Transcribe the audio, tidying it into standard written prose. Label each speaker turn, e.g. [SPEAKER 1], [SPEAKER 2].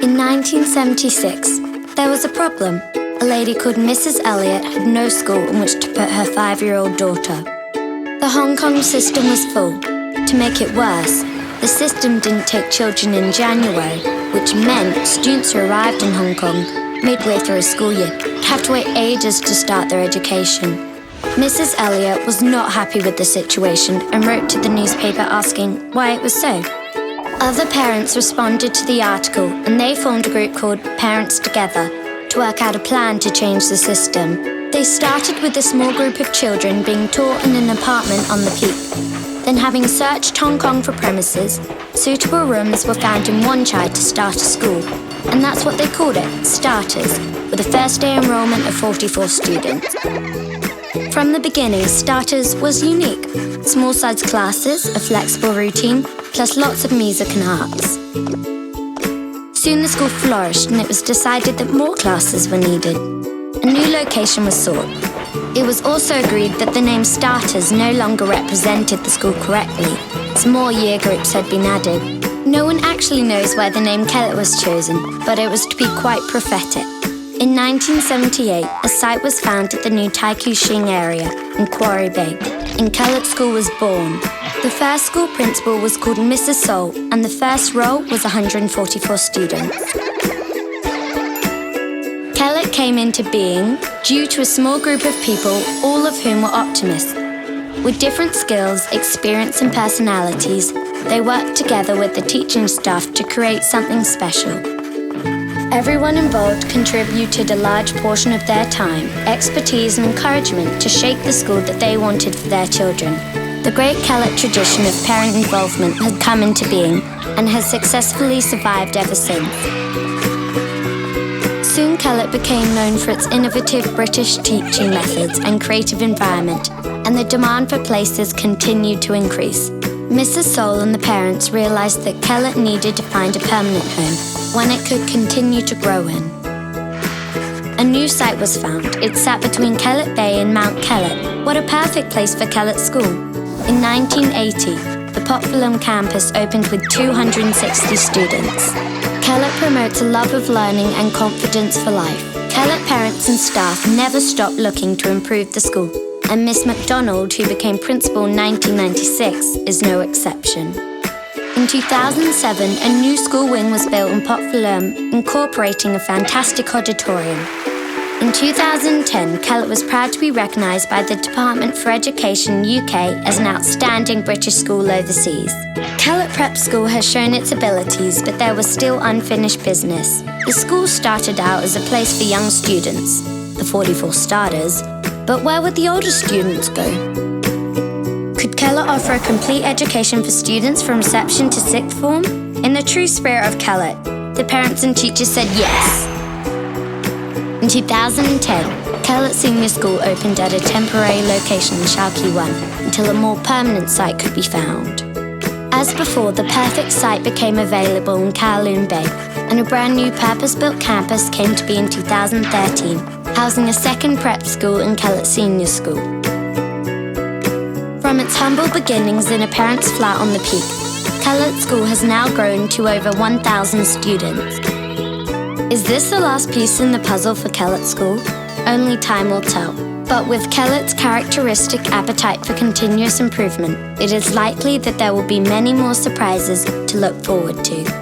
[SPEAKER 1] In 1976, there was a problem. A lady called Mrs Elliot had no school in which to put her 5-year-old daughter. The Hong Kong system was full. To make it worse, the system didn't take children in January, which meant students who arrived in Hong Kong midway through a school year would have to wait ages to start their education. Mrs Elliot was not happy with the situation and wrote to the newspaper asking why it was so. Other parents responded to the article and they formed a group called Parents Together to work out a plan to change the system. They started with a small group of children being taught in an apartment on the Peak. Then, having searched Hong Kong for premises, suitable rooms were found in Wan Chai to start a school. And that's what they called it, Starters, with a first-day enrolment of 44 students. From the beginning, Starters was unique. Small-sized classes, a flexible routine, plus lots of music and arts. Soon the school flourished and it was decided that more classes were needed. A new location was sought. It was also agreed that the name Starters no longer represented the school correctly, as more year groups had been added. No one actually knows why the name Kellett was chosen, but it was to be quite prophetic. In 1978, a site was found at the new Tai Kau Shing area in Quarry Bay, and Kellett School was born. The first school principal was called Mrs Sol, and the first roll was 144 students. Kellett came into being due to a small group of people, all of whom were optimists. With different skills, experience and personalities, they worked together with the teaching staff to create something special. Everyone involved contributed a large portion of their time, expertise and encouragement to shape the school that they wanted for their children. The great Kellett tradition of parent involvement had come into being and has successfully survived ever since. Soon Kellett became known for its innovative British teaching methods and creative environment, and the demand for places continued to increase. Mrs Sol and the parents realised that Kellett needed to find a permanent home, one it could continue to grow in. A new site was found. It sat between Kellett Bay and Mount Kellett. What a perfect place for Kellett School. In 1980, the Kowloon Campus opened with 260 students. Kellett promotes a love of learning and confidence for life. Kellett parents and staff never stopped looking to improve the school, and Miss MacDonald, who became principal in 1996, is no exception. In 2007, a new school wing was built in Kowloon, incorporating a fantastic auditorium. In 2010, Kellett was proud to be recognised by the Department for Education UK as an outstanding British school overseas. Kellett Prep School has shown its abilities, but there was still unfinished business. The school started out as a place for young students, the 44 starters, but where would the older students go? Could Kellett offer a complete education for students from reception to sixth form? In the true spirit of Kellett, the parents and teachers said yes. In 2010, Kellett Senior School opened at a temporary location in Shao Kei 1 until a more permanent site could be found. As before, the perfect site became available in Kowloon Bay, and a brand new purpose-built campus came to be in 2013, housing a second prep school in Kellett Senior School. From its humble beginnings in a parent's flat on the Peak, Kellett School has now grown to over 1,000 students. Is this the last piece in the puzzle for Kellett School? Only time will tell. But with Kellett's characteristic appetite for continuous improvement, it is likely that there will be many more surprises to look forward to.